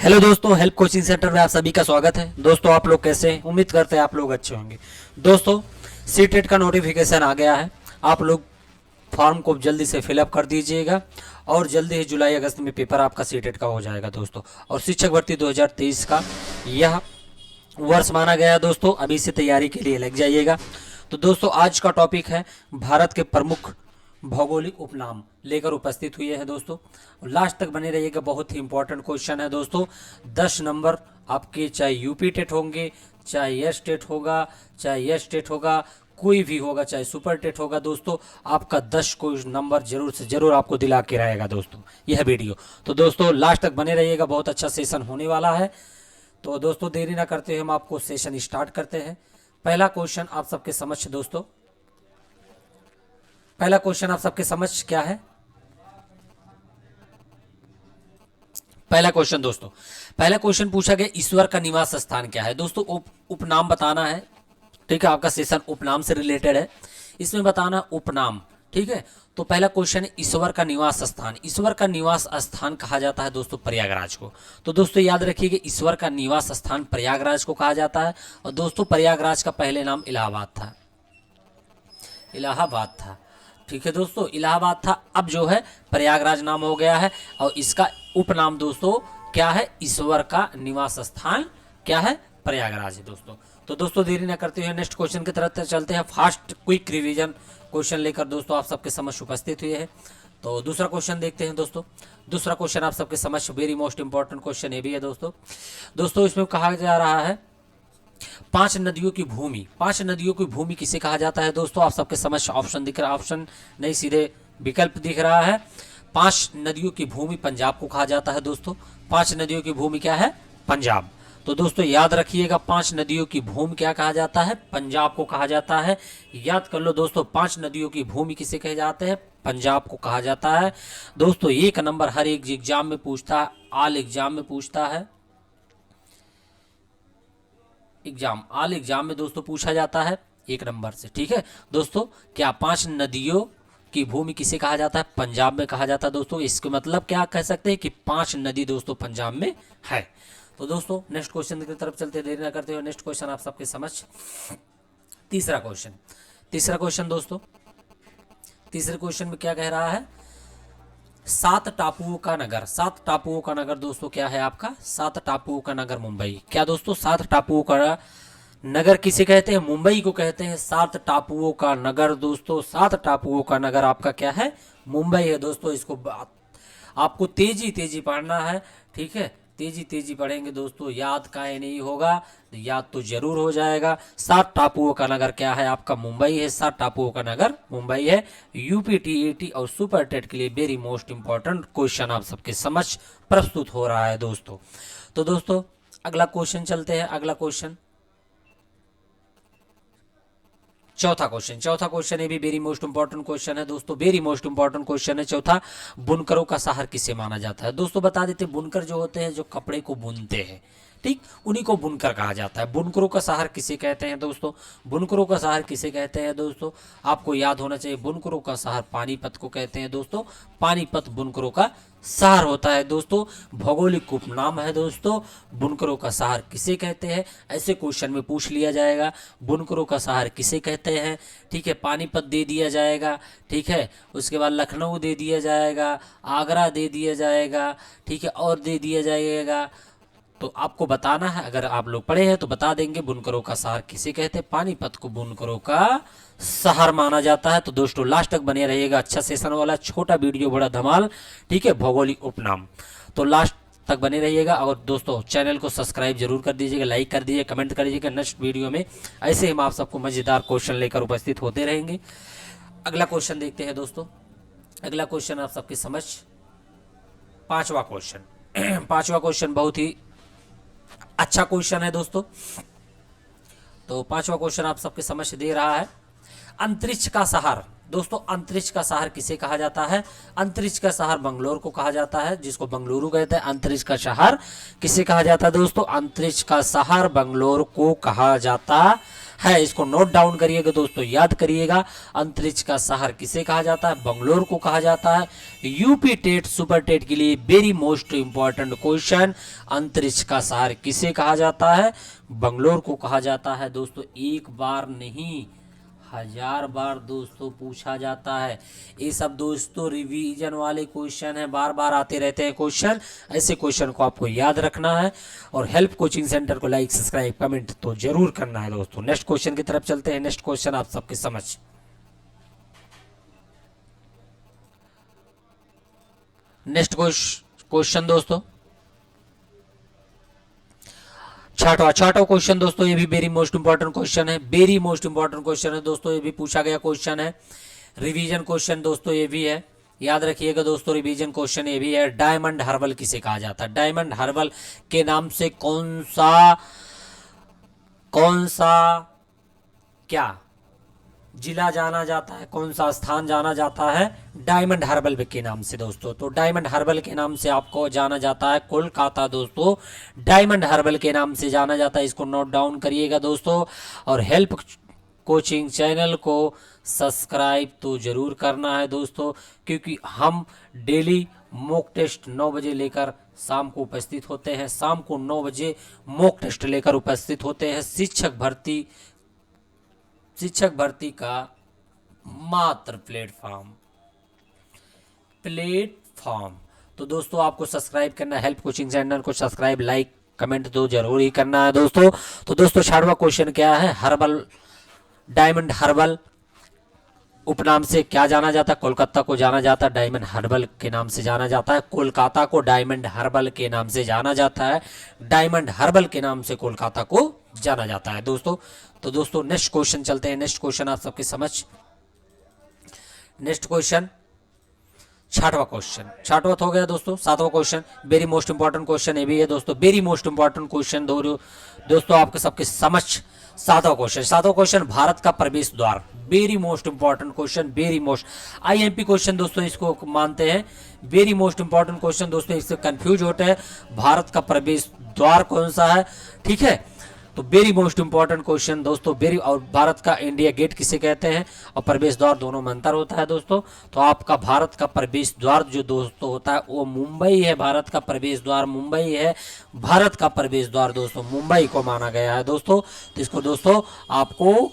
Hello दोस्तों, help coaching centre में आप सभी का स्वागत है। दोस्तों आप लोग कैसे हैं? उम्मीद करते हैं आप लोग अच्छे होंगे। दोस्तों सीटेट का नोटिफिकेशन आ गया है। आप लोग फॉर्म को जल्दी से फिलअप कर दीजिएगा और जल्दी ही जुलाई अगस्त में पेपर आपका सीटेट का हो जाएगा दोस्तों। और शिक्षक भर्ती 2023 का यह वर्ष माना गया है दोस्तों। अभी से तैयारी के लिए लग जाइएगा। तो दोस्तों आज का टॉपिक है भारत के प्रमुख भौगोलिक उपनाम लेकर उपस्थित हुए हैं दोस्तों। लास्ट तक बने रहिएगा, बहुत ही इंपॉर्टेंट क्वेश्चन है दोस्तों। 10 नंबर आपके, चाहे यूपी टेट होंगे, चाहे एस टेट होगा, चाहे एस टेट होगा, कोई भी होगा, चाहे सुपर टेट होगा दोस्तों, आपका 10 को नंबर जरूर से जरूर आपको दिला के रहेगा दोस्तों यह वीडियो। तो दोस्तों लास्ट तक बने रहिएगा, बहुत अच्छा सेशन होने वाला है। तो दोस्तों देरी ना करते हुए हम आपको सेशन स्टार्ट करते हैं। पहला क्वेश्चन आप सबके समक्ष दोस्तों, पहला क्वेश्चन आप सबके समक्ष क्या है? पहला क्वेश्चन दोस्तों, पहला क्वेश्चन पूछा गया ईश्वर का निवास स्थान क्या है दोस्तों। उपनाम बताना है, ठीक है। आपका सेशन उपनाम से रिलेटेड है, इसमें बताना उपनाम, ठीक है। तो पहला क्वेश्चन है ईश्वर का निवास स्थान। ईश्वर का निवास स्थान कहा जाता है दोस्तों प्रयागराज को। तो दोस्तों याद रखिए ईश्वर का निवास स्थान प्रयागराज को कहा जाता है। और दोस्तों प्रयागराज का पहले नाम इलाहाबाद था, इलाहाबाद था, ठीक है दोस्तों, इलाहाबाद था। अब जो है प्रयागराज नाम हो गया है। और इसका उपनाम दोस्तों क्या है? ईश्वर का निवास स्थान क्या है? प्रयागराज है दोस्तों। तो दोस्तों देरी ना करते हुए नेक्स्ट क्वेश्चन की तरफ चलते हैं। फास्ट क्विक रिवीजन क्वेश्चन लेकर दोस्तों आप सबके समक्ष उपस्थित हुए हैं। तो दूसरा क्वेश्चन देखते हैं दोस्तों। दूसरा क्वेश्चन आप सबके समक्ष वेरी मोस्ट इंपॉर्टेंट क्वेश्चन ये भी है दोस्तों। दोस्तों इसमें कहा जा रहा है 5 नदियों की भूमि। 5 नदियों की भूमि किसे कहा जाता है दोस्तों? आप सबके समक्ष ऑप्शन दिख रहा है, ऑप्शन नहीं सीधे विकल्प दिख रहा है। 5 नदियों की भूमि पंजाब को कहा जाता है दोस्तों। 5 नदियों की भूमि क्या है? पंजाब। तो दोस्तों याद रखिएगा 5 नदियों की भूमि क्या कहा जाता है? पंजाब को कहा जाता है। याद कर लो दोस्तों, 5 नदियों की भूमि किसे कहे जाते हैं? पंजाब को कहा जाता है दोस्तों। 1 नंबर हर एक एग्जाम में पूछता है, ऑल एग्जाम में पूछता है, ऑल एग्जाम में दोस्तों पूछा जाता है 1 नंबर से, ठीक है दोस्तों। क्या 5 नदियों की भूमि किसे कहा जाता है? पंजाब में कहा जाता है दोस्तों। इसके मतलब क्या कह सकते हैं कि 5 नदी दोस्तों पंजाब में है। तो दोस्तों नेक्स्ट क्वेश्चन की तरफ चलते, देरी ना करते हुए नेक्स्ट क्वेश्चन आप सबके समझ। तीसरा क्वेश्चन, तीसरा क्वेश्चन दोस्तों, तीसरे क्वेश्चन में क्या कह रहा है? 7 टापुओं का नगर। 7 टापुओं का नगर दोस्तों क्या है आपका? 7 टापुओं का नगर मुंबई। क्या दोस्तों? 7 टापुओं का नगर किसे कहते हैं? मुंबई को कहते हैं 7 टापुओं का नगर दोस्तों। 7 टापुओं का नगर आपका क्या है? मुंबई है दोस्तों। इसको आपको तेजी तेजी पढ़ना है, ठीक है, तेजी तेजी पढ़ेंगे दोस्तों, याद काहे नहीं होगा, याद तो जरूर हो जाएगा। 7 टापुओं का नगर क्या है आपका? मुंबई है। 7 टापुओं का नगर मुंबई है। यूपी टीएटी और सुपर टेट के लिए वेरी मोस्ट इंपॉर्टेंट क्वेश्चन आप सबके समझ प्रस्तुत हो रहा है दोस्तों। तो दोस्तों अगला क्वेश्चन चलते हैं। अगला क्वेश्चन चौथा क्वेश्चन। चौथा क्वेश्चन ये भी वेरी मोस्ट इंपॉर्टेंट क्वेश्चन है दोस्तों, वेरी मोस्ट इंपॉर्टेंट क्वेश्चन है चौथा। बुनकरों का शहर किसे माना जाता है दोस्तों? बता देते, बुनकर जो होते हैं जो कपड़े को बुनते हैं, ठीक, उन्हीं को बुनकर कहा जाता है। बुनकरों का शहर किसे कहते हैं दोस्तों? बुनकरों का शहर किसे कहते हैं दोस्तों? आपको याद होना चाहिए, बुनकरों का शहर पानीपत को कहते हैं दोस्तों। पानीपत बुनकरों का शहर होता है दोस्तों। भौगोलिक उपनाम है दोस्तों। बुनकरों का शहर किसे कहते हैं? ऐसे क्वेश्चन में पूछ लिया जाएगा, बुनकरों का शहर किसे कहते हैं, ठीक है। पानीपत दे दिया जाएगा, ठीक है। उसके बाद लखनऊ दे दिया जाएगा, आगरा दे दिया जाएगा, ठीक है, और दे दिया जाएगा। तो आपको बताना है, अगर आप लोग पढ़े हैं तो बता देंगे बुनकरों का शहर किसे कहते हैं। पानीपत को बुनकरों का शहर माना जाता है। तो दोस्तों लास्ट तक बने रहिएगा, अच्छा सेशन वाला, छोटा वीडियो बड़ा धमाल, ठीक है, भौगोलिक उपनाम। तो लास्ट तक बने रहिएगा। और दोस्तों चैनल को सब्सक्राइब जरूर कर दीजिएगा, लाइक कर दीजिए, कमेंट कर दीजिएगा। नेक्स्ट वीडियो में ऐसे हम आप सबको मजेदार क्वेश्चन लेकर उपस्थित होते रहेंगे। अगला क्वेश्चन देखते हैं दोस्तों। अगला क्वेश्चन आप सबके समझ, पांचवा क्वेश्चन। पांचवा क्वेश्चन बहुत ही अच्छा क्वेश्चन है दोस्तों। तो पांचवा क्वेश्चन आप सबके समझ दे रहा है, अंतरिक्ष का शहर दोस्तों। अंतरिक्ष का शहर किसे कहा जाता है? अंतरिक्ष का शहर बंगलोर को कहा जाता है, जिसको बंगलुरु कहते हैं। अंतरिक्ष का शहर किसे कहा जाता है दोस्तों? अंतरिक्ष का शहर बंगलोर को कहा जाता है, इसको नोट डाउन करिएगा दोस्तों, याद करिएगा। अंतरिक्ष का शहर किसे कहा जाता है? बंगलोर को कहा जाता है। यूपी टेट सुपर टेट के लिए वेरी मोस्ट इंपॉर्टेंट क्वेश्चन, अंतरिक्ष का शहर किसे कहा जाता है? बंगलोर को कहा जाता है दोस्तों। एक बार नहीं 1000 बार दोस्तों पूछा जाता है। ये सब दोस्तों रिवीजन वाले क्वेश्चन है, बार बार आते रहते हैं क्वेश्चन। ऐसे क्वेश्चन को आपको याद रखना है और हेल्प कोचिंग सेंटर को लाइक सब्सक्राइब कमेंट तो जरूर करना है दोस्तों। नेक्स्ट क्वेश्चन की तरफ चलते हैं। नेक्स्ट क्वेश्चन आप सबके समझ, नेक्स्ट क्वेश्चन दोस्तों छठवा क्वेश्चन दोस्तों, ये भी वेरी मोस्ट इंपॉर्टेंट क्वेश्चन है, वेरी मोस्ट इंपॉर्टेंट क्वेश्चन है दोस्तों। ये भी पूछा गया क्वेश्चन है, रिवीजन क्वेश्चन दोस्तों ये भी है, याद रखिएगा दोस्तों। रिवीजन क्वेश्चन ये भी है, डायमंड हर्बल किसे कहा जाता है? डायमंड हर्बल के नाम से कौन सा क्या जिला जाना जाता है, कौन सा स्थान जाना जाता है डायमंड हर्बल के नाम से दोस्तों? तो डायमंड हर्बल के नाम से आपको जाना जाता है कोलकाता दोस्तों। डायमंड हर्बल के नाम से जाना जाता है, इसको नोट डाउन करिएगा दोस्तों। और हेल्प कोचिंग चैनल को सब्सक्राइब तो जरूर करना है दोस्तों, क्योंकि हम डेली मॉक टेस्ट 9 बजे लेकर शाम को उपस्थित होते हैं। शाम को 9 बजे मॉक टेस्ट लेकर उपस्थित होते हैं। शिक्षक भर्ती का मात्र प्लेटफॉर्म। तो दोस्तों आपको सब्सक्राइब करना है, हेल्प कोचिंग चैनल को सब्सक्राइब लाइक कमेंट तो जरूर ही करना है दोस्तों। तो दोस्तों 6वां क्वेश्चन क्या है? हर्बल, डायमंड हर्बल उपनाम से क्या जाना जाता है? कोलकाता को जाना जाता है डायमंड हर्बल के नाम से जाना जाता है। कोलकाता को डायमंड हर्बल के नाम से जाना जाता है। डायमंड हर्बल के नाम से कोलकाता को जाना जाता है दोस्तों। तो दोस्तों नेक्स्ट क्वेश्चन चलते हैं। नेक्स्ट क्वेश्चन आप सबके समझ, नेक्स्ट क्वेश्चन 6वां क्वेश्चन, 6वां हो गया दोस्तों। 7वां question very most important question ये भी है दोस्तों, वेरी मोस्ट इंपॉर्टेंट क्वेश्चन दोस्तों आपके सबके समझ। 7वां क्वेश्चन भारत का प्रवेश द्वार, very most important question, very most IMP question दोस्तों इसको मानते हैं। वेरी मोस्ट इंपॉर्टेंट क्वेश्चन दोस्तों, इससे कंफ्यूज होते हैं भारत का प्रवेश द्वार कौन सा है, ठीक है। तो वेरी मोस्ट इंपॉर्टेंट क्वेश्चन दोस्तों, वेरी। और भारत का इंडिया गेट किसे कहते हैं और प्रवेश द्वार दोनों में अंतर होता है दोस्तों। तो आपका भारत का प्रवेश द्वार जो दोस्तों होता है वो मुंबई है। भारत का प्रवेश द्वार मुंबई है। भारत का प्रवेश द्वार दोस्तों मुंबई को माना गया है दोस्तों। तो इसको दोस्तों आपको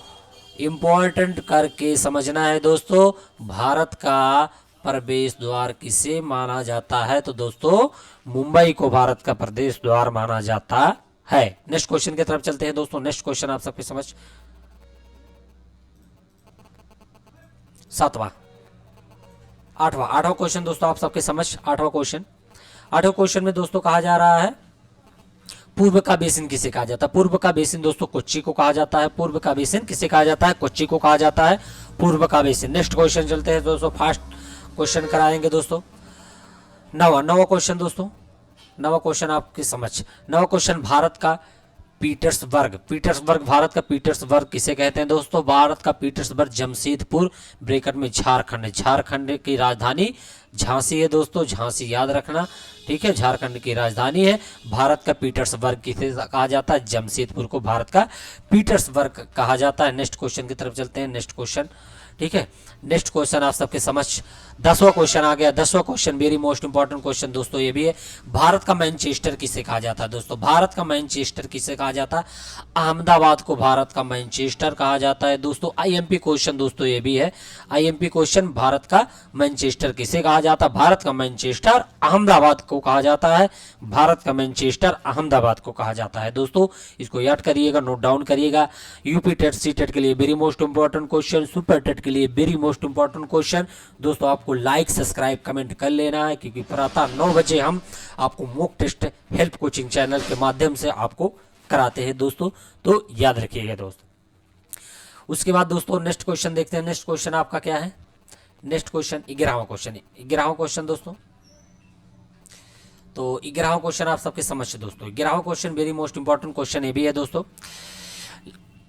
इंपॉर्टेंट करके समझना है दोस्तों। भारत का प्रवेश द्वार किसे माना जाता है? तो दोस्तों मुंबई को भारत का प्रवेश द्वार माना जाता है। नेक्स्ट क्वेश्चन की तरफ चलते हैं दोस्तों। नेक्स्ट क्वेश्चन आप सबके समझ 7वां 8वां क्वेश्चन दोस्तों आप सबके समझ। 8वां क्वेश्चन में दोस्तों कहा जा रहा है पूर्व का बेसिन किसे कहा जाता है? पूर्व का बेसिन दोस्तों कोच्चि को कहा जाता है। पूर्व का बेसिन किसे कहा जाता है? कोच्चि को कहा जाता है पूर्व का बेसिन। नेक्स्ट क्वेश्चन चलते हैं दोस्तों, फास्ट क्वेश्चन कराएंगे दोस्तों। 9वां क्वेश्चन दोस्तों, 9वां क्वेश्चन आपकी समझ। 9वां क्वेश्चन भारत का पीटर्सबर्ग भारत का पीटर्सबर्ग किसे कहते हैं दोस्तों? भारत का पीटर्सबर्ग जमशेदपुर ब्रैकेट में झारखंड की राजधानी झांसी है दोस्तों। झांसी याद रखना, ठीक है, झारखंड की राजधानी है। भारत का पीटर्सबर्ग किसे कहा जाता है? जमशेदपुर को भारत का पीटर्सबर्ग कहा जाता है। नेक्स्ट क्वेश्चन की तरफ चलते हैं। नेक्स्ट क्वेश्चन, ठीक है, नेक्स्ट क्वेश्चन आप सबके समझ। 10वां क्वेश्चन आ गया। 10वां question very most important question दोस्तों ये भी है। भारत का मैनचेस्टर किसे कहा जाता है दोस्तों? भारत का मैनचेस्टर किसे कहा जाता है? अहमदाबाद को भारत का मैनचेस्टर कहा जाता है दोस्तों। आईएमपी क्वेश्चन दोस्तों ये भी है। आईएमपी क्वेश्चन भारत का मैनचेस्टर किसे कहा जाता है? भारत का मैनचेस्टर अहमदाबाद को कहा जाता है। भारत का मैनचेस्टर अहमदाबाद को कहा जाता है दोस्तों। इसको याद करिएगा, नोट डाउन करिएगा। यूपी टेट सी टेट के लिए very most important question, super TET के लिए वेरी मोस्ट इंपॉर्टेंट क्वेश्चन दोस्तों आपको लाइक सब्सक्राइब कमेंट कर लेना है, क्योंकि प्रातः 9 बजे हम आपको mock test help coaching channel के माध्यम से आपको कराते हैं दोस्तों। तो याद रखिएगा दोस्तों। उसके बाद दोस्तों नेक्स्ट क्वेश्चन देखते हैं। नेक्स्ट क्वेश्चन आपका क्या है? नेक्स्ट क्वेश्चन 11वां क्वेश्चन दोस्तों। तो 11वां क्वेश्चन आप सबके समझ दोस्तों। 11वां question very most important question ये भी है दोस्तों।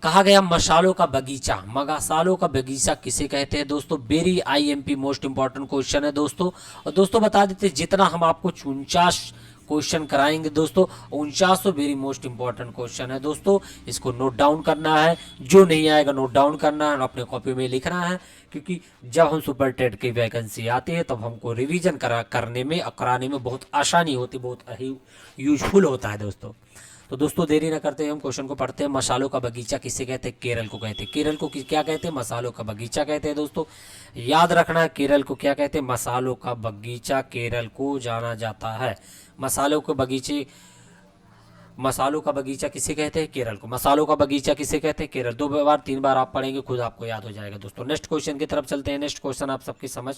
कहा गया मसालों का बगीचा किसे कहते हैं दोस्तों? Very IMP most important question है दोस्तों। और दोस्तों बता देते जितना हम आपको 49 क्वेश्चन कराएंगे दोस्तों। 49वां वेरी मोस्ट इंपॉर्टेंट क्वेश्चन है दोस्तों, इसको नोट डाउन करना है। जो नहीं आएगा नोट डाउन करना है और अपने कॉपी में लिखना है, क्योंकि जब हम सुपर टेट की वैकेंसी आती है तब हमको रिवीजन कराने में और कराने में बहुत आसानी होती, बहुत यूजफुल होता है दोस्तों। तो दोस्तों देरी ना करते हैं, हम क्वेश्चन को पढ़ते हैं। मसालों का बगीचा किसे कहते हैं? केरल को कहते हैं। केरल को क्या कहते हैं? मसालों का बगीचा कहते हैं दोस्तों। याद रखना है, केरल को क्या कहते हैं? मसालों का बगीचा केरल को जाना जाता है। मसालों के बगीचे, मसालों का बगीचा किसे कहते हैं? केरल को। मसालों का बगीचा किसे कहते हैं? केरल। 2 बार 3 बार आप पढ़ेंगे, खुद आपको याद हो जाएगा दोस्तों। नेक्स्ट क्वेश्चन की तरफ चलते हैं। नेक्स्ट क्वेश्चन आप सबकी समझ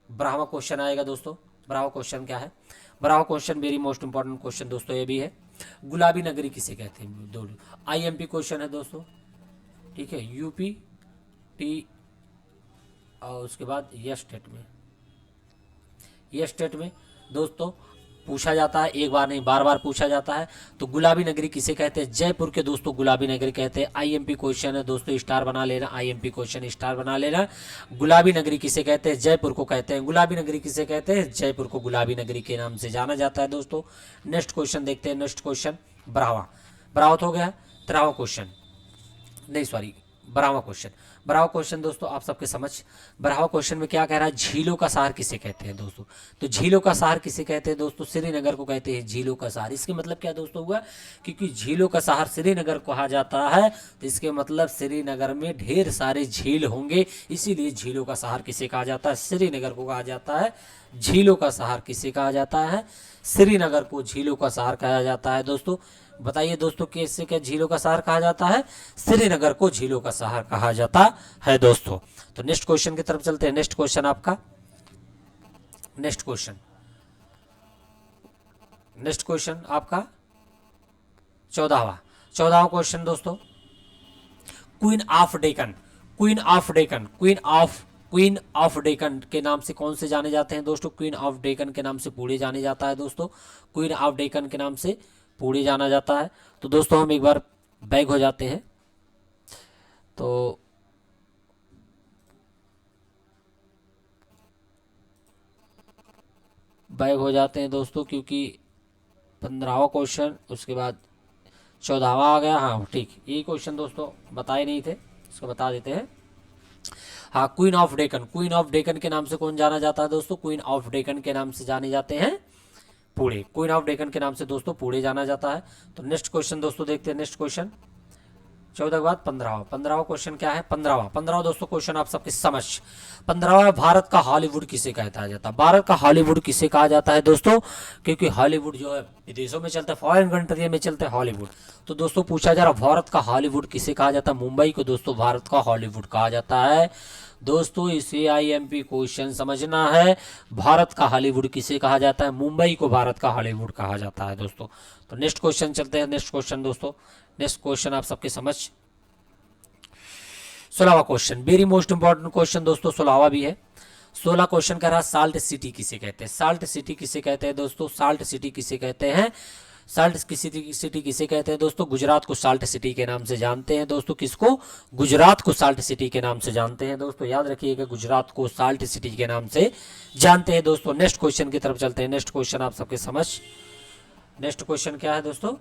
ब्राह्मण क्वेश्चन आएगा दोस्तों। ब्राह्मण क्वेश्चन क्या है? ब्राह्मण question very most important question दोस्तों ये भी है। गुलाबी नगरी किसे कहते हैं? दो IMP क्वेश्चन है दोस्तों, ठीक है। UP टी और उसके बाद यस स्टेट में दोस्तों पूछा जाता है, एक बार नहीं बार बार पूछा जाता है। तो गुलाबी नगरी किसे कहते हैं? जयपुर के दोस्तों गुलाबी नगरी कहते हैं। IMP क्वेश्चन है दोस्तों, स्टार बना लेना। IMP क्वेश्चन स्टार बना लेना। गुलाबी नगरी किसे कहते हैं? जयपुर को कहते हैं। गुलाबी नगरी किसे कहते हैं? जयपुर को गुलाबी नगरी के नाम से जाना जाता है दोस्तों। नेक्स्ट क्वेश्चन देखते हैं। नेक्स्ट क्वेश्चन ब्राह्मण हो गया। 13वां क्वेश्चन, नहीं सॉरी, 12वां क्वेश्चन। 12वां क्वेश्चन दोस्तों आप सबके समझ। 12वां क्वेश्चन में क्या कह रहा है? झीलों का शहर किसे कहते हैं दोस्तों? तो झीलों का शहर किसे कहते हैं दोस्तों? श्रीनगर को कहते हैं झीलों का शहर। इसके मतलब क्या दोस्तों हुआ? क्योंकि झीलों का शहर श्रीनगर कहा जाता है, तो इसके मतलब श्रीनगर में ढेर सारे झील होंगे, इसीलिए झीलों का शहर किसे कहा जाता है? श्रीनगर को कहा जाता है। झीलों का शहर किसे कहा जाता है? श्रीनगर को झीलों का शहर कहा जाता है दोस्तों। बताइए दोस्तों कैसे क्या झीलों का शहर कहा जाता है? श्रीनगर को झीलों का शहर कहा जाता है दोस्तों। तो नेक्स्ट क्वेश्चन की तरफ चलते हैं। नेक्स्ट क्वेश्चन आपका, नेक्स्ट क्वेश्चन आपका 14वां क्वेश्चन दोस्तों। Queen of Deccan, queen of Deccan के नाम से कौन से जाने जाते हैं दोस्तों? क्वीन ऑफ डेक्कन के नाम से पूरे जाने जाता है दोस्तों। क्वीन ऑफ डेक्कन के नाम से पूरे जाना जाता है। तो दोस्तों हम एक बार बैक हो जाते हैं। तो बैक हो जाते हैं दोस्तों, क्योंकि 15वां क्वेश्चन उसके बाद 14वां आ गया। हाँ ठीक, ये क्वेश्चन दोस्तों बताए नहीं थे, इसको बता देते हैं। हाँ, क्वीन ऑफ डेक्कन के नाम से कौन जाना जाता है दोस्तों? क्वीन ऑफ डेक्कन के नाम से जाने जाते हैं पूरे। क्वीन ऑफ डेक्कन के नाम से दोस्तों पूरे जाना जाता है। तो नेक्स्ट क्वेश्चन दोस्तों देखते हैं। नेक्स्ट क्वेश्चन 14 के बाद 15वां क्वेश्चन क्या है? 15वां दोस्तों क्वेश्चन आप सबके समझ। 15वां, भारत का हॉलीवुड किसे कहता जाता है? भारत का हॉलीवुड किसे कहा जाता है दोस्तों? क्योंकि हॉलीवुड जो है विदेशों में चलता है, फॉरेन कंट्री में चलता है हॉलीवुड। तो दोस्तों पूछा जा रहा भारत का हॉलीवुड किसे कहा जाता है? मुंबई को दोस्तों भारत का हॉलीवुड कहा जाता है दोस्तों। इसे IMP क्वेश्चन समझना है। भारत का हॉलीवुड किसे कहा जाता है? मुंबई को भारत का हॉलीवुड कहा जाता है दोस्तों। तो नेक्स्ट क्वेश्चन चलते हैं। नेक्स्ट क्वेश्चन दोस्तों, नेक्स्ट क्वेश्चन आप सबके समझ। 16वां question very most important question दोस्तों, 16वां भी है। 16 क्वेश्चन कह रहा है साल्ट सिटी किसे कहते हैं? साल्ट सिटी किसे कहते हैं दोस्तों? साल्ट सिटी किसे कहते हैं? साल्ट सिटी किसे कहते हैं दोस्तों? गुजरात को साल्ट सिटी के नाम से जानते हैं दोस्तों। किसको? गुजरात को साल्ट सिटी के नाम से जानते हैं दोस्तों। याद रखिएगा, गुजरात को साल्ट सिटी के नाम से जानते हैं दोस्तों। नेक्स्ट क्वेश्चन की तरफ चलते हैं। नेक्स्ट क्वेश्चन आप सबके समझ। नेक्स्ट क्वेश्चन क्या है दोस्तों?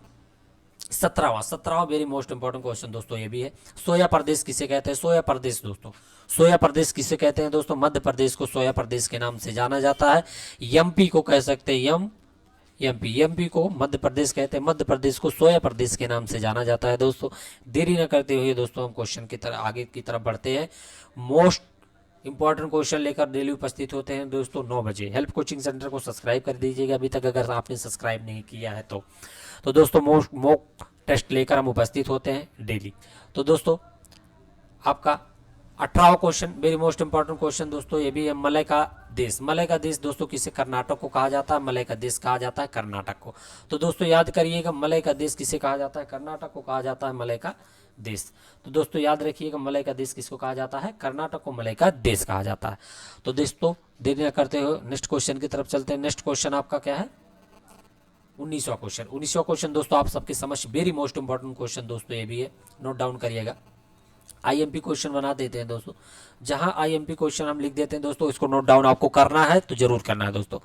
17वां वेरी मोस्ट इंपॉर्टेंट क्वेश्चन दोस्तों ये भी है। सोया प्रदेश किसे कहते हैं? सोया प्रदेश दोस्तों, सोया प्रदेश किसे कहते हैं दोस्तों? मध्य प्रदेश को सोया प्रदेश के नाम से जाना जाता है। MP को कह सकते हैं MP को मध्य प्रदेश कहते हैं। मध्य प्रदेश को सोया प्रदेश के नाम से जाना जाता है दोस्तों। देरी न करते हुए दोस्तों हम क्वेश्चन की तरफ आगे की तरफ बढ़ते हैं। मोस्ट इंपॉर्टेंट क्वेश्चन लेकर डेली उपस्थित होते हैं दोस्तों 9 बजे। हेल्प कोचिंग सेंटर को सब्सक्राइब कर दीजिएगा अभी तक अगर आपने सब्सक्राइब नहीं किया है तो दोस्तों मॉक टेस्ट लेकर हम उपस्थित होते हैं डेली। तो दोस्तों आपका 18वां question very most important question दोस्तों ये भी है। मलय का देश दोस्तों किसे? कर्नाटक को कहा जाता है। मलय का देश कहा जाता है कर्नाटक को। तो दोस्तों याद करिएगा, मलय का देश किसे कहा जाता है? कर्नाटक को कहा जाता है मलय का देश। तो दोस्तों याद रखिएगा, मलय का देश किसको कहा जाता है? कर्नाटक को मलय का देश कहा जाता है। तो दोस्तों देरी न करते हुए नेक्स्ट क्वेश्चन की तरफ चलते हैं। नेक्स्ट क्वेश्चन आपका क्या है? 19वां क्वेश्चन दोस्तों आप सबके समझ वेरी मोस्ट इंपॉर्टेंट क्वेश्चन दोस्तों ये भी है, नोट डाउन करिएगा। IMP क्वेश्चन बना देते हैं दोस्तों। जहां IMP क्वेश्चन हम लिख देते हैं दोस्तों, इसको नोट डाउन आपको करना है तो जरूर करना है दोस्तों,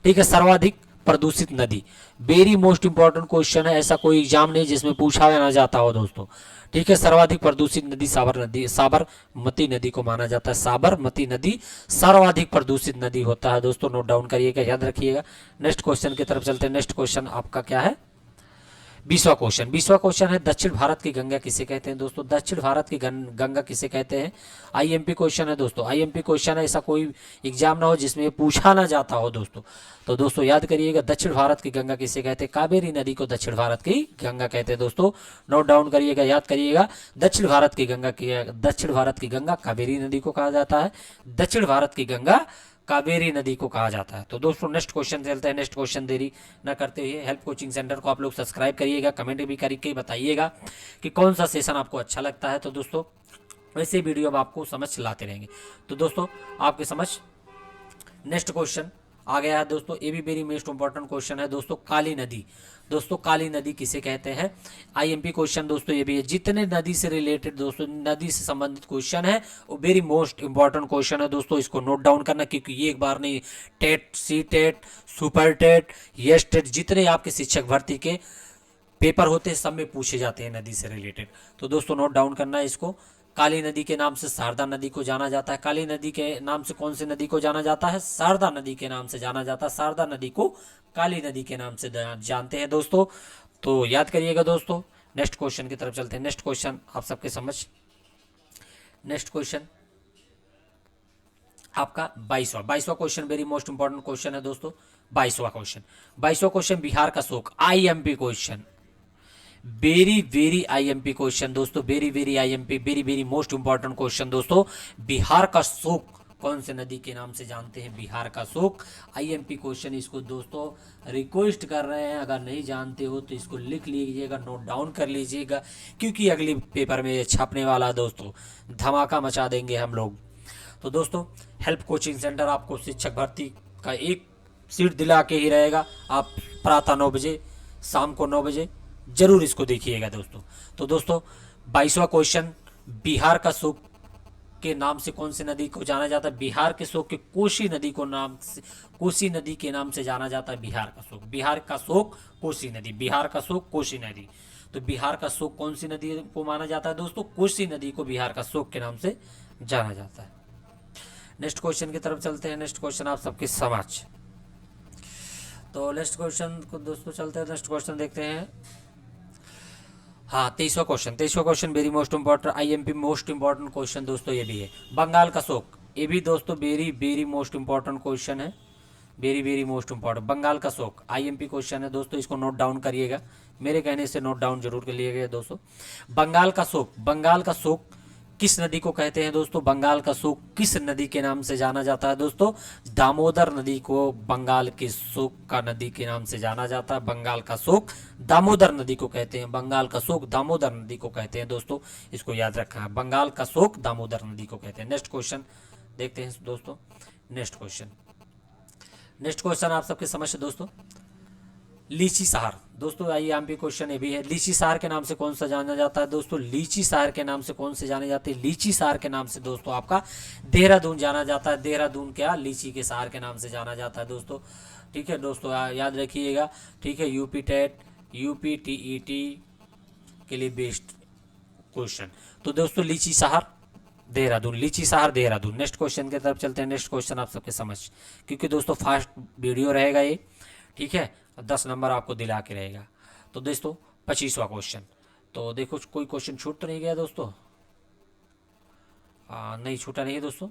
ठीक है। सर्वाधिक प्रदूषित नदी। वेरी मोस्ट इंपॉर्टेंट क्वेश्चन है, ऐसा कोई एग्जाम नहीं जिसमें पूछा ना जाता हो दोस्तों। ठीक है, सर्वाधिक प्रदूषित नदी साबरमती नदी को माना जाता है। साबरमती नदी सर्वाधिक प्रदूषित नदी होता है दोस्तों, नोट डाउन करिएगा, याद रखिएगा। नेक्स्ट क्वेश्चन की तरफ चलते हैं। नेक्स्ट क्वेश्चन आपका क्या है? 20वां क्वेश्चन है, दक्षिण भारत की गंगा किसे कहते हैं दोस्तों? दक्षिण भारत की गंगा किसे कहते हैं? आईएमपी क्वेश्चन है दोस्तों, आईएमपी क्वेश्चन है, ऐसा कोई एग्जाम ना हो जिसमें पूछा ना जाता हो दोस्तों। तो दोस्तों याद करिएगा, दक्षिण भारत की गंगा किसे कहते हैं? कावेरी नदी को दक्षिण भारत की गंगा कहते हैं दोस्तों, नोट डाउन करिएगा, याद करिएगा। दक्षिण भारत की गंगा कावेरी नदी को कहा जाता है। दक्षिण भारत की गंगा कावेरी नदी को कहा जाता है। तो दोस्तों नेक्स्ट क्वेश्चन चलते हैं। नेक्स्ट क्वेश्चन देरी न करते हुए हेल्प कोचिंग सेंटर को आप लोग सब्सक्राइब करिएगा, कमेंट भी करके बताइएगा कि कौन सा सेशन आपको अच्छा लगता है। तो दोस्तों वैसे वीडियो अब आपको समझ लाते रहेंगे। तो दोस्तों आपके समझ नेक्स्ट क्वेश्चन आ गया है दोस्तों, ये भी वेरी मोस्ट इंपॉर्टेंट क्वेश्चन है दोस्तों। काली नदी, दोस्तों काली नदी किसे कहते हैं? आईएमपी क्वेश्चन दोस्तों ये भी है। जितने नदी से रिलेटेड दोस्तों, नदी से संबंधित क्वेश्चन है वो वेरी मोस्ट इंपॉर्टेंट क्वेश्चन है दोस्तों, इसको नोट डाउन करना, क्योंकि ये एक बार नहीं, TET, C TET, super TET, यस टेट, जितने आपके शिक्षक भर्ती के पेपर होते हैं सब में पूछे जाते हैं नदी से रिलेटेड। तो दोस्तों नोट डाउन करना है इसको। काली नदी के नाम से शारदा नदी को जाना जाता है। काली नदी के नाम से कौन सी नदी को जाना जाता है? शारदा नदी के नाम से जाना जाता है। शारदा नदी को काली नदी के नाम से जानते हैं दोस्तों, तो याद करिएगा दोस्तों। नेक्स्ट क्वेश्चन की तरफ चलते हैं। नेक्स्ट क्वेश्चन आप सबके समझ, नेक्स्ट क्वेश्चन आपका 22वां question very most important question है दोस्तों। 22वां क्वेश्चन बिहार का शोक, IMP question, very IMP question दोस्तों, very IMP, very most important question दोस्तों। बिहार का शोक कौन से नदी के नाम से जानते हैं? बिहार का शोक, आईएमपी क्वेश्चन। इसको दोस्तों रिक्वेस्ट कर रहे हैं, अगर नहीं जानते हो तो इसको लिख लीजिएगा, नोट डाउन कर लीजिएगा, क्योंकि अगली पेपर में छपने वाला है दोस्तों, धमाका मचा देंगे हम लोग। तो दोस्तों हेल्प कोचिंग सेंटर आपको शिक्षक भर्ती का एक सीट दिला के ही रहेगा। आप प्रातः 9 बजे, शाम को 9 बजे जरूर इसको देखिएगा दोस्तों। तो दोस्तों 22वां क्वेश्चन, बिहार का शोक के नाम से कौन सी नदी को जाना जाता है? बिहार के शोक के कोसी नदी को नाम से, कोसी नदी के नाम से जाना जाता है बिहार का शोक। बिहार का शोक कोसी नदी, बिहार का शोक कोसी नदी। तो बिहार का शोक कौन सी नदी को माना जाता है दोस्तों? कोसी नदी को बिहार का शोक के नाम से जाना जाता है। नेक्स्ट क्वेश्चन की तरफ चलते हैं। नेक्स्ट क्वेश्चन आप सबके समझ, तो नेक्स्ट क्वेश्चन को दोस्तों चलते हैं। नेक्स्ट क्वेश्चन देखते हैं। हाँ 23वां question very most important, IMP most important question दोस्तों ये भी है। बंगाल का शोक, ये भी दोस्तों वेरी मोस्ट इंपॉर्टेंट क्वेश्चन है, वेरी मोस्ट इंपॉर्टेंट। बंगाल का शोक आईएमपी क्वेश्चन है दोस्तों, इसको नोट डाउन करिएगा, मेरे कहने से नोट डाउन जरूर कर लिएगा दोस्तों। बंगाल का शोक किस नदी को कहते हैं दोस्तों? बंगाल का शोक किस नदी के नाम से जाना जाता है दोस्तों? दामोदर नदी को बंगाल के शोक का नदी के नाम से जाना जाता है। बंगाल का शोक दामोदर नदी को कहते हैं, बंगाल का शोक दामोदर नदी को कहते हैं दोस्तों, इसको याद रखना है, बंगाल का शोक दामोदर नदी को कहते हैं। नेक्स्ट क्वेश्चन देखते हैं दोस्तों। नेक्स्ट क्वेश्चन आप सबके समझ दोस्तों, लीची शहर दोस्तों, आइए आईएमपी क्वेश्चन ये भी है। लीची शहर के नाम से कौन सा जाना जाता है दोस्तों? लीची शहर के नाम से कौन से जाने जाते हैं? लीची शहर के नाम से दोस्तों आपका देहरादून जाना जाता है। देहरादून क्या, लीची के शहर के नाम से जाना जाता है दोस्तों। ठीक है दोस्तों, याद रखिएगा। ठीक है, यूपी टेट, यूपी टीईटी के लिए बेस्ट क्वेश्चन। तो दोस्तों लीची शहर देहरादून, लीची शहर देहरादून। नेक्स्ट क्वेश्चन की तरफ चलते हैं। नेक्स्ट क्वेश्चन आप सबके समझ, क्योंकि दोस्तों फास्ट वीडियो रहेगा ये, ठीक है, 10 नंबर आपको दिला के रहेगा। तो दोस्तों 25वां क्वेश्चन, तो देखो कोई क्वेश्चन छूट तो नहीं गया दोस्तों? नहीं छूटा नहीं है दोस्तों।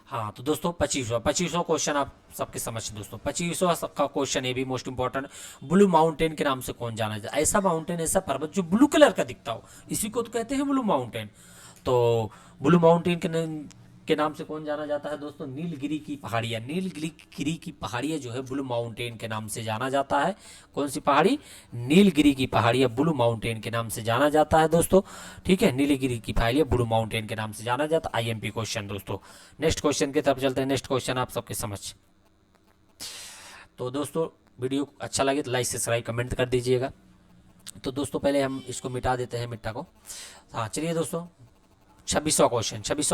हाँ तो दोस्तों 25वां क्वेश्चन आप सबके समझ दोस्तों। 25वां का क्वेश्चन ये भी मोस्ट इंपॉर्टेंट, ब्लू माउंटेन के नाम से कौन जाना जाता है? ऐसा माउंटेन, ऐसा पर्वत जो ब्लू कलर का दिखता हो, इसी को तो कहते हैं ब्लू माउंटेन। तो ब्लू माउंटेन के नाम से कौन जाना जाता है दोस्तों? नीलगिरी की पहाड़ियाँ, नीलगिरी की पहाड़ियाँ जो है ब्लू माउंटेन के नाम से जाना जाता है। कौन सी पहाड़ी? नीलगिरी की पहाड़ियाँ ब्लू माउंटेन के नाम से जाना जाता है दोस्तों। ठीक है, नीलगिरी की पहाड़ियाँ ब्लू माउंटेन के नाम से जाना जाता है। आईएमपी क्वेश्चन दोस्तों। नेक्स्ट क्वेश्चन की तरफ चलते हैं। नेक्स्ट क्वेश्चन आप सबके समझ, तो दोस्तों वीडियो अच्छा लगे तो लाइक सब्सक्राइब कमेंट कर दीजिएगा। तो दोस्तों पहले हम इसको मिटा देते हैं, मिट्टा को। हाँ चलिए दोस्तों 26वां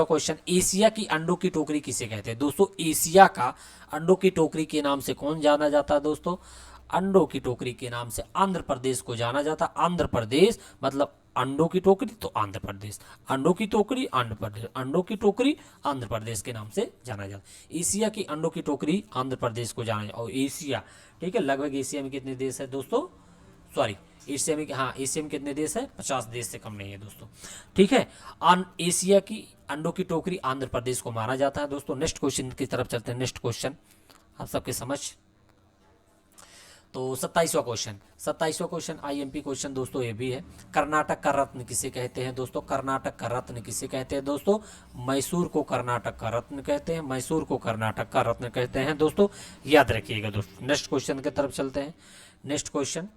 क्वेश्चन, एशिया की अंडों की टोकरी किसे कहते हैं दोस्तों? एशिया का अंडों की टोकरी के नाम से कौन जाना जाता है दोस्तों? अंडों की टोकरी के नाम से आंध्र प्रदेश को जाना जाता है। आंध्र प्रदेश मतलब अंडों की टोकरी तो आंध्र प्रदेश, अंडों की टोकरी आंध्र प्रदेश, अंडों की टोकरी आंध्र प्रदेश के नाम से जाना जाता है। एशिया की अंडों की टोकरी आंध्र प्रदेश को जाना जाता है। और एशिया, ठीक है, लगभग एशिया में कितने देश है दोस्तों? सॉरी, एशिया में, हाँ एशिया में कितने देश है? 50 देश से कम नहीं है दोस्तों, ठीक है। एशिया की अंडों की टोकरी आंध्र प्रदेश को माना जाता है दोस्तों। नेक्स्ट क्वेश्चन की तरफ चलते हैं। नेक्स्ट क्वेश्चन आप सबके समझ, तो 27वां क्वेश्चन आईएमपी क्वेश्चन दोस्तों ये भी है। कर्नाटक का रत्न किसे कहते हैं दोस्तों? कर्नाटक का रत्न किसे कहते हैं दोस्तों? मैसूर को कर्नाटक का रत्न कहते हैं, मैसूर को कर्नाटक का रत्न कहते हैं दोस्तों, याद रखिएगा दोस्तों। नेक्स्ट क्वेश्चन की तरफ चलते हैं। नेक्स्ट क्वेश्चन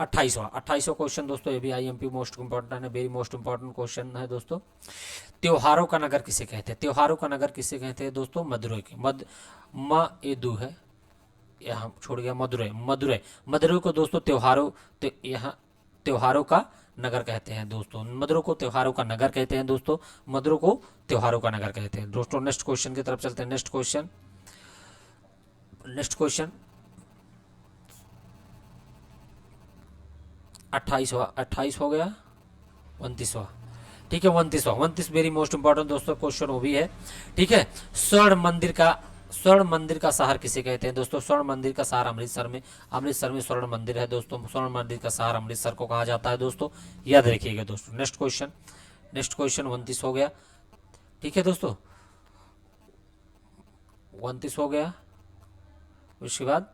28वां क्वेश्चन दोस्तों, ये भी आईएमपी मोस्ट इंपॉर्टेंट है, वेरी मोस्ट इंपॉर्टेंट क्वेश्चन है दोस्तों। त्योहारों का नगर किसे कहते हैं? त्योहारों का नगर किसे कहते हैं दोस्तों? मदुरै की मदु है, यहाँ छोड़ गया, मदुरै को दोस्तों यहाँ त्योहारों का नगर कहते हैं दोस्तों। मदुरै को त्योहारों का नगर कहते हैं दोस्तों, मदुरै को त्योहारों का नगर कहते हैं दोस्तों। नेक्स्ट क्वेश्चन की तरफ चलते हैं। नेक्स्ट क्वेश्चन 28 हो गया, 29वां, ठीक है, 29 वेरी मोस्ट इंपॉर्टेंट दोस्तों क्वेश्चन वो भी है, ठीक है। स्वर्ण मंदिर का शहर किसे कहते हैं दोस्तों? स्वर्ण मंदिर का शहर अमृतसर में स्वर्ण मंदिर है दोस्तों। स्वर्ण मंदिर का शहर अमृतसर को कहा जाता है दोस्तों, याद रखिएगा दोस्तों। नेक्स्ट क्वेश्चन 29 हो गया, ठीक है दोस्तों, 29 हो गया। उसके बाद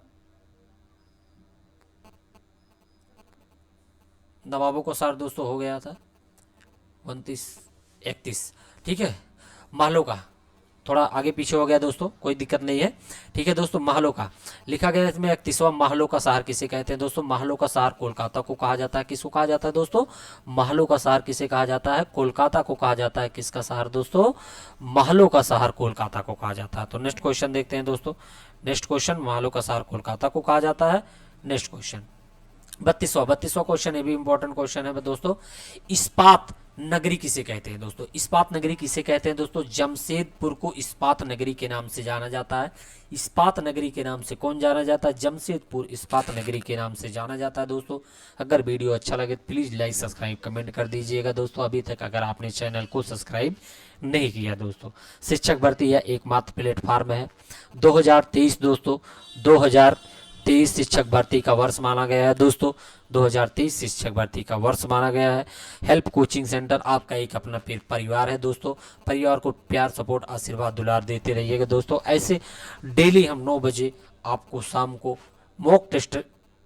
नवाबों का शहर दोस्तों हो गया था 31 ठीक है। महलों का थोड़ा आगे पीछे हो गया दोस्तों, कोई दिक्कत नहीं है, ठीक है दोस्तों। महलों का लिखा गया इसमें 31वां। महलों का शहर किसे कहते हैं दोस्तों? महलों का शहर कोलकाता को कहा जाता है। किसको कहा जाता है दोस्तों? महलों का शहर किसे कहा जाता है? कोलकाता को कहा जाता है। किसका शहर दोस्तों? महलों का शहर कोलकाता को कहा जाता है। तो नेक्स्ट क्वेश्चन देखते हैं दोस्तों। नेक्स्ट क्वेश्चन, महलों का शहर कोलकाता को कहा जाता है। नेक्स्ट क्वेश्चन 32वां क्वेश्चन, ये भी इंपॉर्टेंट क्वेश्चन है दोस्तों। इस्पात नगरी किसे कहते हैं दोस्तों? इस्पात नगरी किसे कहते हैं दोस्तों? जमशेदपुर को इस्पात नगरी के नाम से जाना जाता है। इस्पात नगरी के नाम से कौन जाना जाता है? जमशेदपुर इस्पात नगरी के नाम से जाना जाता है दोस्तों। अगर वीडियो अच्छा लगे तो प्लीज़ लाइक सब्सक्राइब कमेंट कर दीजिएगा दोस्तों। अभी तक अगर आपने चैनल को सब्सक्राइब नहीं किया दोस्तों। शिक्षक भर्ती यह एकमात्र प्लेटफार्म है। 2023 दोस्तों, 2023 शिक्षक भर्ती का वर्ष माना गया है दोस्तों। 2023 शिक्षक भर्ती का वर्ष माना गया है। हेल्प कोचिंग सेंटर आपका एक अपना परिवार है दोस्तों। परिवार को प्यार सपोर्ट आशीर्वाद दुलार देते रहिएगा दोस्तों। ऐसे डेली हम 9 बजे आपको शाम को मॉक टेस्ट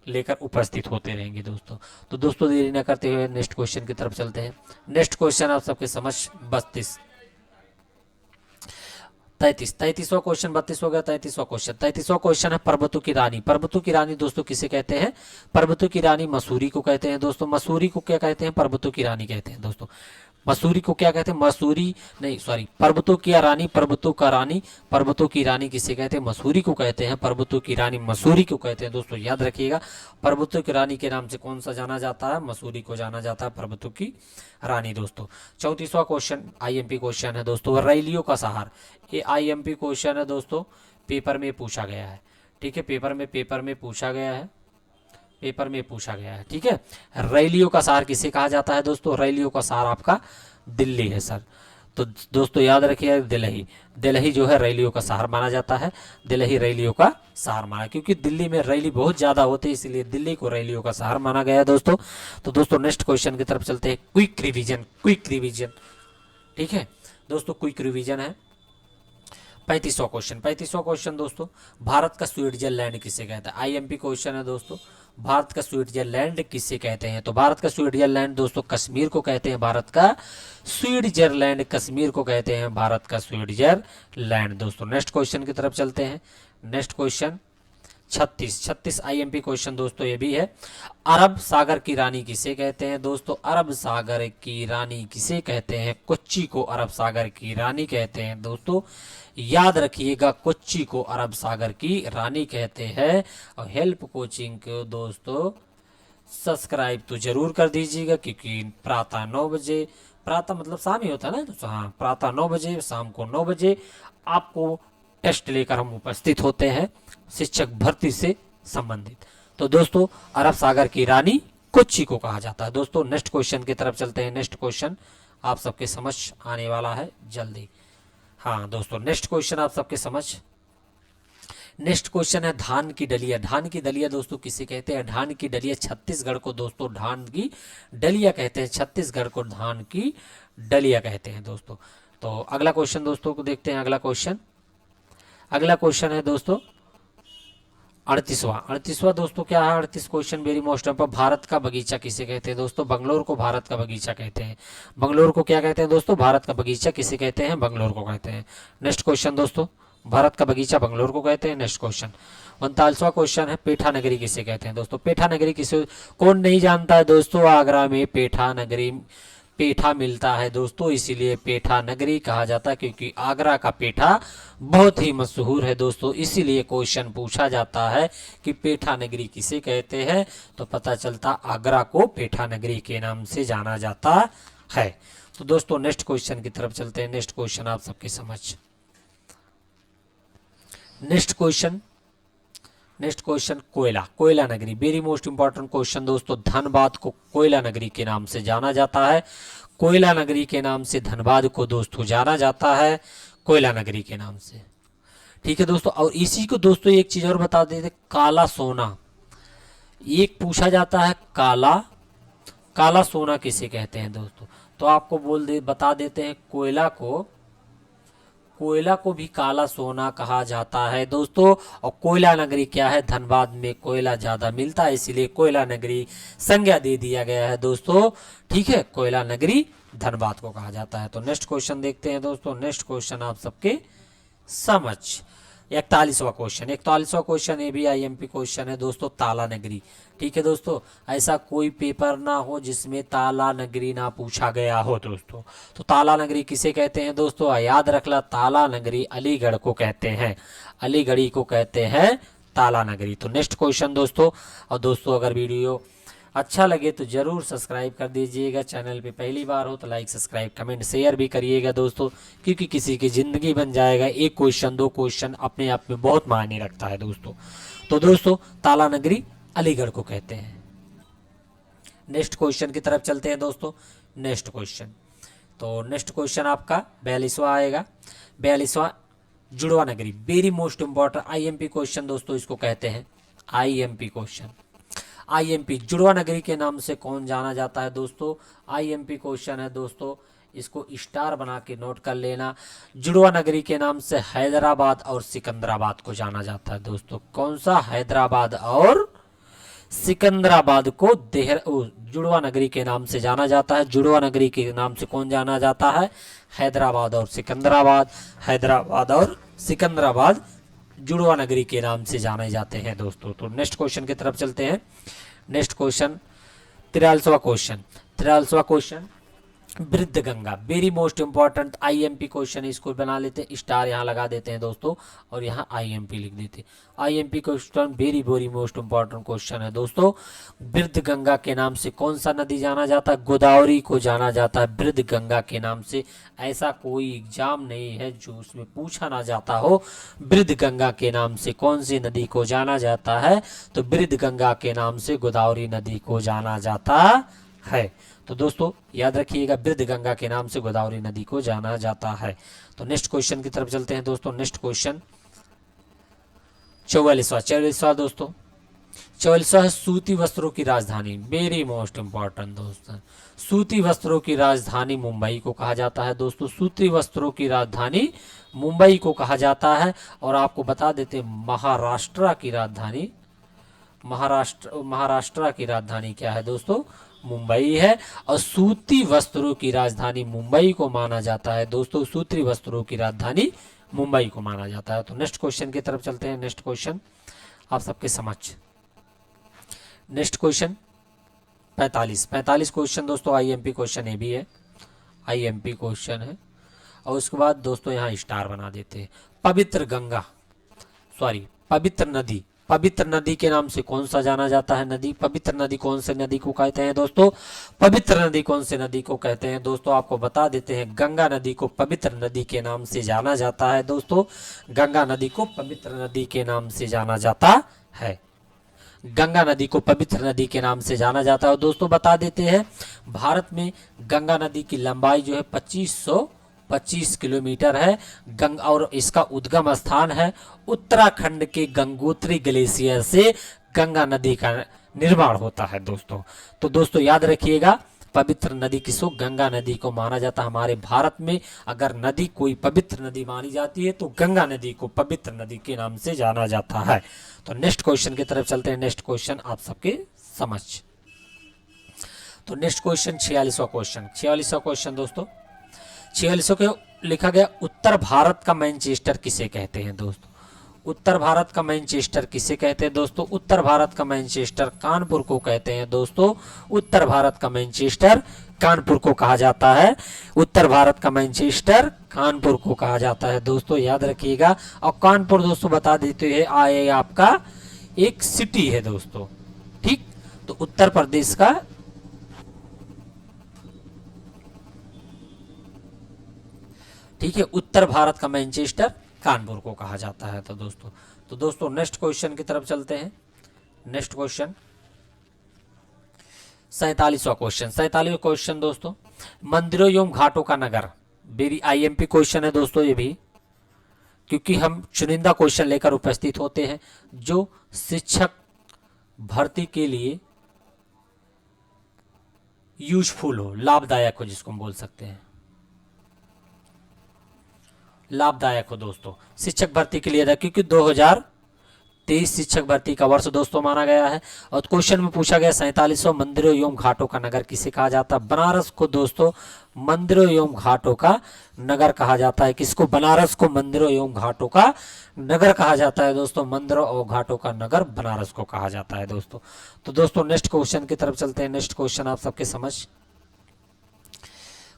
लेकर उपस्थित होते रहेंगे दोस्तों। तो दोस्तों देरी न करते हुए नेक्स्ट क्वेश्चन की तरफ चलते हैं। नेक्स्ट क्वेश्चन आप सबके समझ 33वां क्वेश्चन 32 हो गया। 33वां क्वेश्चन है पर्वतों की रानी। पर्वतों की रानी दोस्तों किसे कहते हैं? पर्वतों की रानी मसूरी को कहते हैं दोस्तों। मसूरी को क्या कहते हैं? पर्वतों की रानी कहते हैं दोस्तों। मसूरी को क्या कहते हैं? मसूरी नहीं, सॉरी, पर्वतों की रानी, पर्वतों का रानी, पर्वतों की रानी किसे कहते हैं? मसूरी को कहते हैं। पर्वतों की रानी मसूरी को कहते हैं दोस्तों, याद रखिएगा। पर्वतों की रानी के नाम से कौन सा जाना जाता है? मसूरी को जाना जाता है पर्वतों की रानी दोस्तों। 34वां क्वेश्चन आईएमपी क्वेश्चन है दोस्तों। रैलियों का शहर, ये आईएमपी क्वेश्चन है दोस्तों, पेपर में पूछा गया है, ठीक है। पेपर में पूछा गया है, पेपर में पूछा गया है, ठीक है। रैलियों का शहर किसे कहा जाता है दोस्तों? रैलियों का शहर आपका दिल्ली है सर। तो दोस्तों याद रखिए, दिल्ली जो है रैलियों का शहर माना जाता है। दिल्ली रैलियों का शहर माना, क्योंकि दिल्ली में रैली बहुत ज़्यादा होती है, इसलिए दिल्ली को रैलियों का शहर माना गया है दोस्तों। तो दोस्तों नेक्स्ट क्वेश्चन की तरफ चलते हैं। क्विक रिवीजन, ठीक है दोस्तों, क्विक रिवीजन है। 35वां क्वेश्चन दोस्तों, भारत का स्विट्जरलैंड किसे कहते हैं? आईएमपी क्वेश्चन है दोस्तों। भारत का स्विट्जरलैंड किसे कहते हैं? तो भारत का स्विट्जरलैंड दोस्तों कश्मीर को कहते हैं। भारत का स्विट्जरलैंड कश्मीर को कहते हैं, भारत का स्विट्जरलैंड दोस्तों। नेक्स्ट क्वेश्चन की तरफ चलते हैं। नेक्स्ट क्वेश्चन 36 आईएमपी क्वेश्चन दोस्तों, ये भी है। अरब सागर की रानी किसे कहते हैं दोस्तों? अरब सागर की रानी किसे कहते हैं? कोच्चि को अरब सागर की रानी कहते हैं दोस्तों, याद रखिएगा। कोच्चि को अरब सागर की रानी कहते हैं। और हेल्प कोचिंग को दोस्तों सब्सक्राइब तो जरूर कर दीजिएगा, क्योंकि प्रातः 9 बजे प्रातः मतलब शाम ही होता है ना दोस्तों, हाँ प्रातः 9 बजे, शाम को 9 बजे आपको टेस्ट लेकर हम उपस्थित होते हैं शिक्षक भर्ती से संबंधित। तो दोस्तों अरब सागर की रानी कोच्चि को कहा जाता है। दोस्तों नेक्स्ट क्वेश्चन की तरफ चलते हैं। नेक्स्ट क्वेश्चन आप सबके समझ आने वाला है जल्दी। हाँ दोस्तों नेक्स्ट क्वेश्चन आप सबके समझ, नेक्स्ट क्वेश्चन है धान की डलिया। धान की दलिया दोस्तों किसे कहते हैं? धान की डलिया छत्तीसगढ़ को दोस्तों धान की डलिया कहते हैं, छत्तीसगढ़ को धान की डलिया कहते हैं दोस्तों। तो अगला क्वेश्चन दोस्तों को देखते हैं। अगला क्वेश्चन है दोस्तों 38वां दोस्तों क्या है? 38 question very most important. Bharat का बगीचा किसे कहते हैं दोस्तों? बंगलोर को भारत का बगीचा कहते हैं। बंगलोर को क्या कहते हैं दोस्तों? भारत का बगीचा किसे कहते हैं? बंगलोर को कहते हैं। नेक्स्ट क्वेश्चन दोस्तों, भारत का बगीचा बंगलोर को कहते हैं। नेक्स्ट क्वेश्चन 39वां क्वेश्चन है पेठा नगरी किसे कहते हैं दोस्तों? पेठा नगरी किसे, कौन नहीं जानता है दोस्तों? आगरा में पेठा नगरी, पेठा मिलता है दोस्तों, इसीलिए पेठा नगरी कहा जाता है, क्योंकि आगरा का पेठा बहुत ही मशहूर है दोस्तों। इसीलिए क्वेश्चन पूछा जाता है कि पेठा नगरी किसे कहते हैं, तो पता चलता आगरा को पेठा नगरी के नाम से जाना जाता है। तो दोस्तों नेक्स्ट क्वेश्चन की तरफ चलते हैं। नेक्स्ट क्वेश्चन आप सबके समझ, नेक्स्ट क्वेश्चन कोयला नगरी, वेरी मोस्ट इंपॉर्टेंट क्वेश्चन दोस्तों। धनबाद को कोयला नगरी के नाम से जाना जाता है। कोयला नगरी के नाम से धनबाद को दोस्तों जाना जाता है, कोयला नगरी के नाम से। ठीक है दोस्तों, और इसी को दोस्तों एक चीज और बता देते, काला सोना एक पूछा जाता है, काला सोना किसे कहते हैं दोस्तों? तो आपको बता देते हैं, कोयला को भी काला सोना कहा जाता है दोस्तों। और कोयला नगरी क्या है? धनबाद में कोयला ज्यादा मिलता है, इसीलिए कोयला नगरी संज्ञा दे दिया गया है दोस्तों। ठीक है, कोयला नगरी धनबाद को कहा जाता है। तो नेक्स्ट क्वेश्चन देखते हैं दोस्तों। नेक्स्ट क्वेश्चन आप सबके समझ, 41वां क्वेश्चन ये भी आईएमपी क्वेश्चन है दोस्तों। ताला नगरी, ठीक है दोस्तों, ऐसा कोई पेपर ना हो जिसमें ताला नगरी ना पूछा गया हो दोस्तों। तो ताला नगरी किसे कहते हैं दोस्तों? याद रखना, ताला नगरी अलीगढ़ को कहते हैं, अलीगढ़ी को कहते हैं ताला नगरी। तो नेक्स्ट क्वेश्चन दोस्तों, और दोस्तों अगर वीडियो अच्छा लगे तो जरूर सब्सक्राइब कर दीजिएगा। चैनल पे पहली बार हो तो लाइक सब्सक्राइब कमेंट शेयर भी करिएगा दोस्तों, क्योंकि किसी की ज़िंदगी बन जाएगा। एक क्वेश्चन 2 क्वेश्चन अपने आप में बहुत मायने रखता है दोस्तों। तो दोस्तों ताला नगरी अलीगढ़ को कहते हैं। नेक्स्ट क्वेश्चन की तरफ चलते हैं दोस्तों। नेक्स्ट क्वेश्चन, तो नेक्स्ट क्वेश्चन आपका 42वां आएगा। 42वां जुड़वा नगरी, very most important IMP question दोस्तों, इसको कहते हैं आईएमपी क्वेश्चन। आईएमपी जुड़वा नगरी के नाम से कौन जाना जाता है दोस्तों? आईएमपी क्वेश्चन है दोस्तों, इसको स्टार बना के नोट कर लेना। जुड़वा नगरी के नाम से हैदराबाद और सिकंदराबाद को जाना जाता है दोस्तों। कौन सा? हैदराबाद और सिकंदराबाद को जुड़वा नगरी के नाम से जाना जाता है। जुड़वा नगरी के नाम से कौन जाना जाता है? हैदराबाद और सिकंदराबाद। हैदराबाद और सिकंदराबाद जुड़वा नगरी के नाम से जाने जाते हैं दोस्तों। तो नेक्स्ट क्वेश्चन की तरफ चलते हैं। नेक्स्ट क्वेश्चन 43वां क्वेश्चन वृद्ध Ganga, very most important IMP question, इसको बना लेते हैं, स्टार यहाँ लगा देते हैं दोस्तों, और यहाँ आईएमपी लिख देते हैं। IMP question very very most important question है दोस्तों। वृद्ध गंगा के नाम से कौन सा नदी जाना जाता है? गोदावरी को जाना जाता है वृद्ध गंगा के नाम से। ऐसा कोई एग्जाम नहीं है जो उसमें पूछा ना जाता हो, वृद्ध गंगा के नाम से कौन सी नदी को जाना जाता है? तो वृद्ध गंगा के नाम से गोदावरी नदी को जाना जाता है। तो दोस्तों याद रखिएगा, वृद्ध गंगा के नाम से गोदावरी नदी को जाना जाता है। तो नेक्स्ट क्वेश्चन की तरफ चलते हैं दोस्तों। नेक्स्ट क्वेश्चन 44वां दोस्तों। 44वां है सूती वस्त्रों की राजधानी, वेरी मोस्ट इंपॉर्टेंट दोस्तों। सूती वस्त्रों की राजधानी मुंबई को कहा जाता है दोस्तों। सूती वस्त्रों की राजधानी मुंबई को कहा जाता है। और आपको बता देते महाराष्ट्र की राजधानी क्या है दोस्तों? मुंबई है। और सूती वस्त्रों की राजधानी मुंबई को माना जाता है दोस्तों। सूती वस्त्रों की राजधानी मुंबई को माना जाता है। तो नेक्स्ट क्वेश्चन की तरफ चलते हैं। नेक्स्ट क्वेश्चन आप सबके समझ, नेक्स्ट क्वेश्चन 45 क्वेश्चन दोस्तों आईएमपी क्वेश्चन, ये भी है आईएमपी क्वेश्चन है। और उसके बाद दोस्तों यहाँ स्टार बना देते हैं। पवित्र नदी पवित्र नदी के नाम से कौन सा जाना जाता है नदी? पवित्र नदी कौन से नदी को कहते हैं दोस्तों? पवित्र नदी कौन से नदी को कहते हैं दोस्तों? आपको बता देते हैं, गंगा नदी को पवित्र नदी के नाम से जाना जाता है दोस्तों। गंगा नदी को पवित्र नदी के नाम से जाना जाता है। गंगा नदी को पवित्र नदी के नाम से जाना जाता है। दोस्तों बता देते हैं, भारत में गंगा नदी की लंबाई जो है 2525 किलोमीटर है। और इसका उद्गम स्थान है उत्तराखंड के गंगोत्री ग्लेशियर से गंगा नदी का निर्माण होता है दोस्तों। तो दोस्तों याद रखिएगा, पवित्र नदी किसको? गंगा नदी को माना जाता है। हमारे भारत में अगर नदी कोई पवित्र नदी मानी जाती है तो गंगा नदी को पवित्र नदी के नाम से जाना जाता है। तो नेक्स्ट क्वेश्चन की तरफ चलते हैं। नेक्स्ट क्वेश्चन आप सबके समझ। तो नेक्स्ट क्वेश्चन 46वां क्वेश्चन। 46वां क्वेश्चन दोस्तों, 46 के लिखा गया, उत्तर भारत का मैनचेस्टर किसे कहते हैं दोस्तों? उत्तर भारत का मैनचेस्टर किसे कहते हैं दोस्तों? उत्तर भारत का मैनचेस्टर कानपुर को कहते हैं दोस्तों। उत्तर भारत का मैनचेस्टर कानपुर को कहा जाता है। उत्तर भारत का मैनचेस्टर कानपुर को कहा जाता है दोस्तों, याद रखिएगा। और कानपुर दोस्तों बता देते हैं आए आपका एक सिटी है दोस्तों, ठीक। तो उत्तर प्रदेश का ठीक है, उत्तर भारत का मैनचेस्टर कानपुर को कहा जाता है। तो दोस्तों नेक्स्ट क्वेश्चन की तरफ चलते हैं। नेक्स्ट क्वेश्चन 47वां क्वेश्चन। 47वां क्वेश्चन दोस्तों, मंदिरों एवं घाटों का नगर। वेरी आईएमपी क्वेश्चन है दोस्तों ये भी, क्योंकि हम चुनिंदा क्वेश्चन लेकर उपस्थित होते हैं जो शिक्षक भर्ती के लिए यूजफुल हो, लाभदायक हो, जिसको हम बोल सकते हैं लाभदायक हो दोस्तों, शिक्षक भर्ती के लिए था, क्योंकि 2023 शिक्षक भर्ती का वर्ष दोस्तों माना गया है। और क्वेश्चन में पूछा गया 47वां, मंदिरों एवं घाटों का नगर किसे कहा जाता है? बनारस को दोस्तों मंदिरों एवं घाटों का नगर कहा जाता है। किसको? बनारस को मंदिरों एवं घाटों का नगर कहा जाता है दोस्तों। मंदिरों और घाटों का नगर बनारस को कहा जाता है दोस्तों। तो दोस्तों नेक्स्ट क्वेश्चन की तरफ चलते हैं। नेक्स्ट क्वेश्चन आप सबके समझ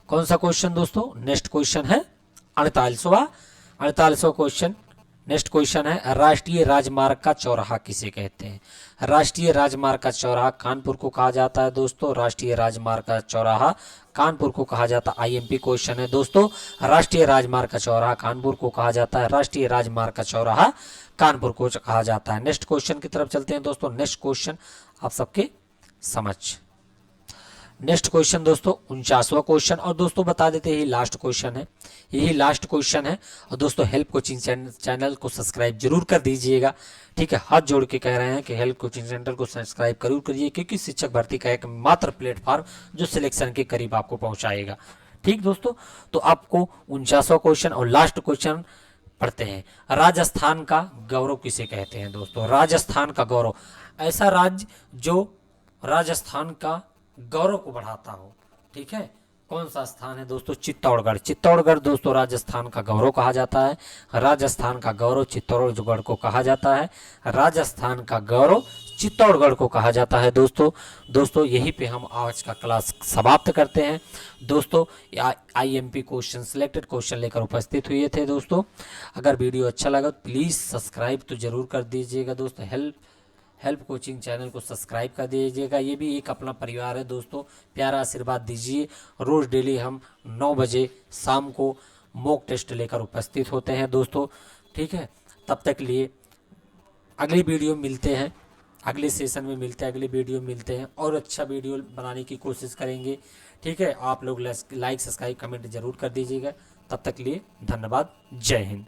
कौन सा क्वेश्चन दोस्तों? नेक्स्ट क्वेश्चन है 48वां क्वेश्चन। नेक्स्ट क्वेश्चन है, राष्ट्रीय राजमार्ग का चौराहा किसे कहते हैं? राष्ट्रीय राजमार्ग का चौराहा कानपुर को कहा जाता है दोस्तों। राष्ट्रीय राजमार्ग का चौराहा कानपुर को कहा जाता है। आईएमपी क्वेश्चन है दोस्तों, राष्ट्रीय राजमार्ग का चौराहा कानपुर को कहा जाता है। राष्ट्रीय राजमार्ग का चौराहा कानपुर को कहा जाता है। नेक्स्ट क्वेश्चन की तरफ चलते हैं दोस्तों। नेक्स्ट क्वेश्चन आप सबके समझ। नेक्स्ट क्वेश्चन दोस्तों 49वां क्वेश्चन। और दोस्तों बता देते हैं लास्ट क्वेश्चन है, यही लास्ट क्वेश्चन है। और दोस्तों हेल्प कोचिंग चैनल को सब्सक्राइब जरूर कर दीजिएगा, ठीक है। हाथ जोड़ के कह रहे हैं कि हेल्प कोचिंग सेंटर को सब्सक्राइब जरूर करिए, क्योंकि शिक्षक भर्ती का एक मात्र प्लेटफॉर्म जो सिलेक्शन के करीब आपको पहुंचाएगा, ठीक दोस्तों। तो आपको 49वां क्वेश्चन और लास्ट क्वेश्चन पढ़ते हैं। राजस्थान का गौरव किसे कहते हैं दोस्तों? राजस्थान का गौरव, ऐसा राज्य जो राजस्थान का गौरव को बढ़ाता हो, ठीक है। कौन सा स्थान है दोस्तों? चित्तौड़गढ़। चित्तौड़गढ़ दोस्तों राजस्थान का गौरव कहा जाता है। राजस्थान का गौरव चित्तौड़गढ़ को कहा जाता है। राजस्थान का गौरव चित्तौड़गढ़ को कहा जाता है दोस्तों यहीं पे हम आज का क्लास समाप्त करते हैं दोस्तों। आईएमपी क्वेश्चन सिलेक्टेड क्वेश्चन लेकर उपस्थित हुए थे दोस्तों। अगर वीडियो अच्छा लगा तो प्लीज़ सब्सक्राइब तो जरूर कर दीजिएगा दोस्तों। हेल्प कोचिंग चैनल को सब्सक्राइब कर दीजिएगा, ये भी एक अपना परिवार है दोस्तों। प्यारा आशीर्वाद दीजिए। रोज़ डेली हम 9 बजे शाम को मॉक टेस्ट लेकर उपस्थित होते हैं दोस्तों, ठीक है। तब तक लिए अगली वीडियो मिलते हैं, अगले सेशन में मिलते हैं, अगली वीडियो मिलते हैं और अच्छा वीडियो बनाने की कोशिश करेंगे, ठीक है। आप लोग लाइक सब्सक्राइब कमेंट जरूर कर दीजिएगा। तब तक लिए धन्यवाद। जय हिंद।